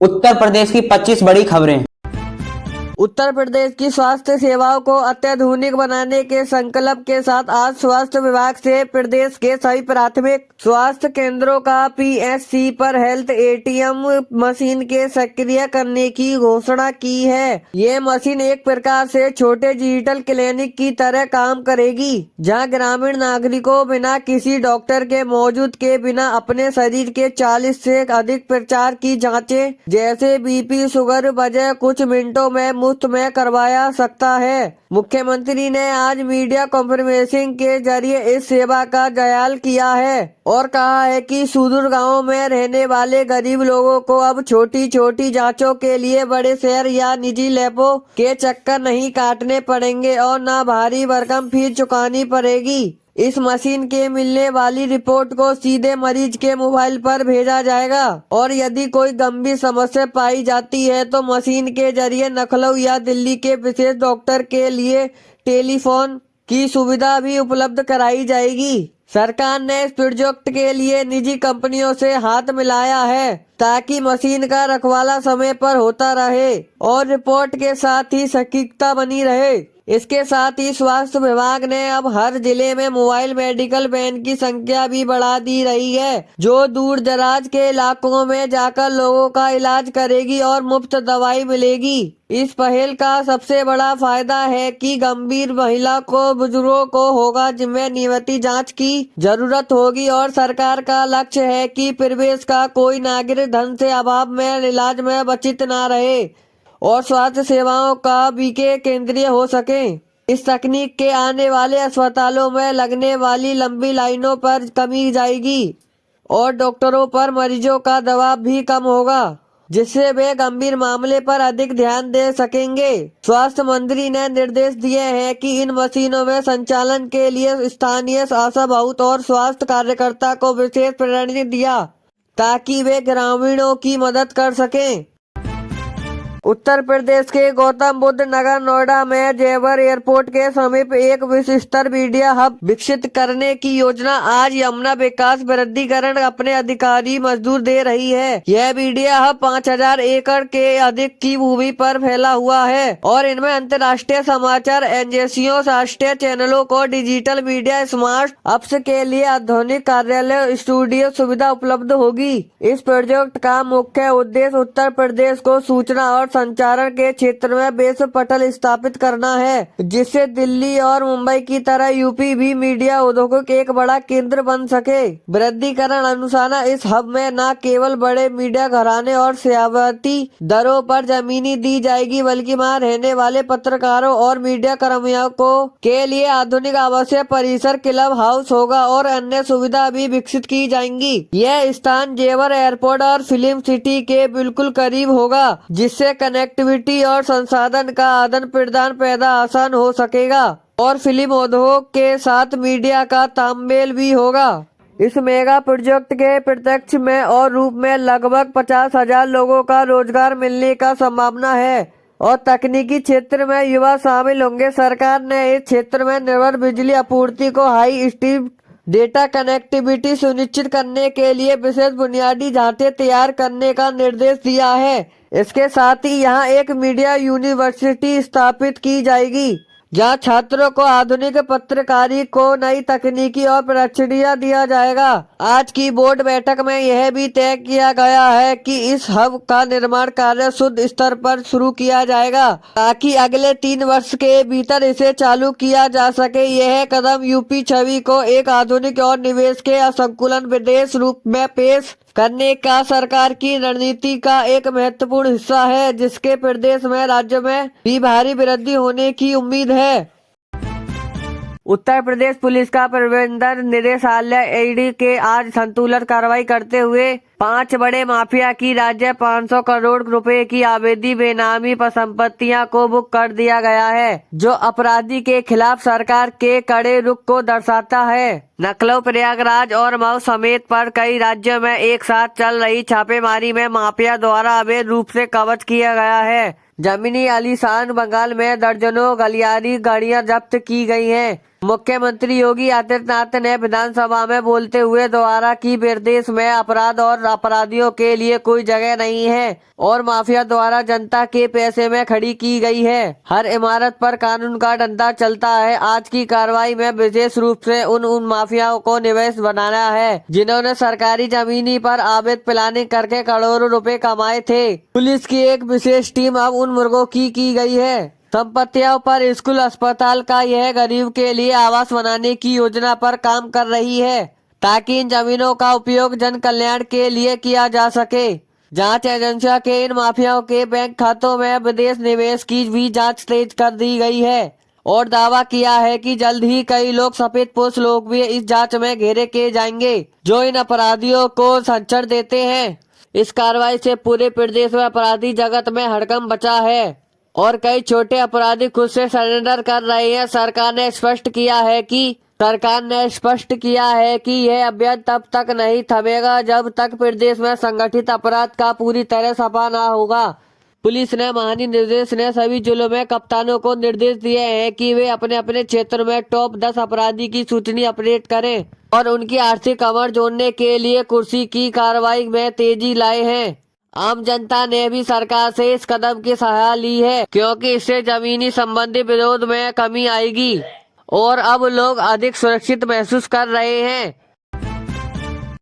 उत्तर प्रदेश की 25 बड़ी खबरें। उत्तर प्रदेश की स्वास्थ्य सेवाओं को अत्याधुनिक बनाने के संकल्प के साथ आज स्वास्थ्य विभाग से प्रदेश के सभी प्राथमिक स्वास्थ्य केंद्रों का पीएससी पर हेल्थ एटीएम मशीन के सक्रिय करने की घोषणा की है। ये मशीन एक प्रकार से छोटे डिजिटल क्लिनिक की तरह काम करेगी, जहां ग्रामीण नागरिकों बिना किसी डॉक्टर के मौजूद के बिना अपने शरीर के 40 से अधिक प्रकार की जांचें जैसे बीपी, शुगर वजह कुछ मिनटों में मुफ्त में करवाया सकता है। मुख्यमंत्री ने आज मीडिया कॉन्फ्रेंसिंग के जरिए इस सेवा का जायजा किया है और कहा है कि सुदूर गांवों में रहने वाले गरीब लोगों को अब छोटी छोटी जांचों के लिए बड़े शहर या निजी लैबों के चक्कर नहीं काटने पड़ेंगे और न भारी भरकम फीस चुकानी पड़ेगी। इस मशीन के मिलने वाली रिपोर्ट को सीधे मरीज के मोबाइल पर भेजा जाएगा और यदि कोई गंभीर समस्या पाई जाती है तो मशीन के जरिए लखनऊ या दिल्ली के विशेष डॉक्टर के लिए टेलीफोन की सुविधा भी उपलब्ध कराई जाएगी। सरकार ने इस प्रोजेक्ट के लिए निजी कंपनियों से हाथ मिलाया है ताकि मशीन का रखवाला समय पर होता रहे और रिपोर्ट के साथ ही सटीकता बनी रहे। इसके साथ ही स्वास्थ्य विभाग ने अब हर जिले में मोबाइल मेडिकल वैन की संख्या भी बढ़ा दी रही है, जो दूर दराज के इलाकों में जाकर लोगों का इलाज करेगी और मुफ्त दवाई मिलेगी। इस पहल का सबसे बड़ा फायदा है कि गंभीर महिला को बुजुर्गों को होगा जिनमें नियमित जांच की जरूरत होगी और सरकार का लक्ष्य है कि प्रदेश का कोई नागरिक धन से अभाव में इलाज में वंचित न रहे और स्वास्थ्य सेवाओं का बीके केंद्रीय हो सके। इस तकनीक के आने वाले अस्पतालों में लगने वाली लंबी लाइनों पर कमी जाएगी और डॉक्टरों पर मरीजों का दबाव भी कम होगा, जिससे वे गंभीर मामले पर अधिक ध्यान दे सकेंगे। स्वास्थ्य मंत्री ने निर्देश दिए हैं कि इन मशीनों में संचालन के लिए स्थानीय आशा बहुत और स्वास्थ्य कार्यकर्ता को विशेष प्रेरणा दिया ताकि वे ग्रामीणों की मदद कर सकें। उत्तर प्रदेश के गौतम बुद्ध नगर नोएडा में जेवर एयरपोर्ट के समीप एक विशिष्ट मीडिया हब विकसित करने की योजना आज यमुना विकास प्राधिकरण अपने अधिकारी मजदूर दे रही है। यह मीडिया हब 5000 एकड़ के अधिक की भूमि पर फैला हुआ है और इनमें अंतर्राष्ट्रीय समाचार एजेंसियों, राष्ट्रीय चैनलों को डिजिटल मीडिया स्मार्ट अप्स के लिए आधुनिक कार्यालय स्टूडियो सुविधा उपलब्ध होगी। इस प्रोजेक्ट का मुख्य उद्देश्य उत्तर प्रदेश को सूचना और संचारण के क्षेत्र में विश्व पटल स्थापित करना है, जिससे दिल्ली और मुंबई की तरह यूपी भी मीडिया उद्योग के एक बड़ा केंद्र बन सके। प्राधिकरण अनुसार इस हब में न केवल बड़े मीडिया घराने और सेवाती दरों पर जमीनी दी जाएगी, बल्कि वहाँ रहने वाले पत्रकारों और मीडिया कर्मियों को के लिए आधुनिक आवासीय परिसर, क्लब हाउस होगा और अन्य सुविधा भी विकसित की जाएंगी। यह स्थान जेवर एयरपोर्ट और फिल्म सिटी के बिल्कुल करीब होगा, जिससे कनेक्टिविटी और संसाधन का आदान प्रदान पैदा आसान हो सकेगा और फिल्म उद्योग के साथ मीडिया का तालमेल भी होगा। इस मेगा प्रोजेक्ट के प्रत्यक्ष में और रूप में लगभग 50,000 लोगों का रोजगार मिलने का संभावना है और तकनीकी क्षेत्र में युवा शामिल होंगे। सरकार ने इस क्षेत्र में निर्भर बिजली आपूर्ति को हाई स्पीड डेटा कनेक्टिविटी सुनिश्चित करने के लिए विशेष बुनियादी ढांचे तैयार करने का निर्देश दिया है। इसके साथ ही यहाँ एक मीडिया यूनिवर्सिटी स्थापित की जाएगी, जहाँ छात्रों को आधुनिक पत्रकारी को नई तकनीकी और प्रशिक्षण दिया जाएगा। आज की बोर्ड बैठक में यह भी तय किया गया है कि इस हब का निर्माण कार्य युद्ध स्तर पर शुरू किया जाएगा ताकि अगले 3 वर्ष के भीतर इसे चालू किया जा सके। यह कदम यूपी छवि को एक आधुनिक और निवेश के संकुलन विदेश रूप में पेश करने का सरकार की रणनीति का एक महत्वपूर्ण हिस्सा है, जिसके प्रदेश में राज्य में भी भारी वृद्धि होने की उम्मीद है। उत्तर प्रदेश पुलिस का प्रबंधन निदेशालय ईडी के आज संतुलित कार्रवाई करते हुए 5 बड़े माफिया की राज्य 500 करोड़ रुपए की अवैध बेनामी संपत्तियां को बुक कर दिया गया है, जो अपराधी के खिलाफ सरकार के कड़े रुख को दर्शाता है। लखनऊ, प्रयागराज और मऊ समेत पर कई राज्यों में एक साथ चल रही छापेमारी में माफिया द्वारा अवैध रूप से कब्जा किया गया है। जमीनी आलीशान बंगाल में दर्जनों गलियारी गाड़ियां जब्त की गई हैं। मुख्यमंत्री योगी आदित्यनाथ ने विधानसभा में बोलते हुए दोहराया कि प्रदेश में अपराध और अपराधियों के लिए कोई जगह नहीं है और माफिया द्वारा जनता के पैसे में खड़ी की गई है। हर इमारत पर कानून का डंडा चलता है। आज की कार्रवाई में विशेष रूप से उन माफियाओं को निवेश बनाना है जिन्होंने सरकारी जमीनी पर अवैध प्लानिंग करके करोड़ों रुपए कमाए थे। पुलिस की एक विशेष टीम अब उन मुर्गों की गई है। संपत्तियों पर स्कूल अस्पताल का यह गरीब के लिए आवास बनाने की योजना पर काम कर रही है ताकि इन जमीनों का उपयोग जन कल्याण के लिए किया जा सके। जांच एजेंसियों के इन माफियाओं के बैंक खातों में विदेश निवेश की भी जांच तेज कर दी गई है और दावा किया है कि जल्द ही कई लोग सफेदपोश लोग भी इस जांच में घेरे के जाएंगे जो इन अपराधियों को संरक्षण देते हैं। इस कार्रवाई से पूरे प्रदेश में अपराधी जगत में हड़कंप बचा है और कई छोटे अपराधी खुद से सरेंडर कर रहे हैं। सरकार ने स्पष्ट किया है कि यह अभियान तब तक नहीं थमेगा जब तक प्रदेश में संगठित अपराध का पूरी तरह सफा न होगा। पुलिस ने महानिदेशक ने सभी जिलों में कप्तानों को निर्देश दिए हैं कि वे अपने अपने क्षेत्र में टॉप 10 अपराधी की सूची अपडेट करें और उनकी आर्थिक कमर जोड़ने के लिए कुर्सी की कार्रवाई में तेजी लाए हैं। आम जनता ने भी सरकार से इस कदम की सहायता ली है क्योंकि इससे जमीनी संबंधी विरोध में कमी आएगी और अब लोग अधिक सुरक्षित महसूस कर रहे हैं।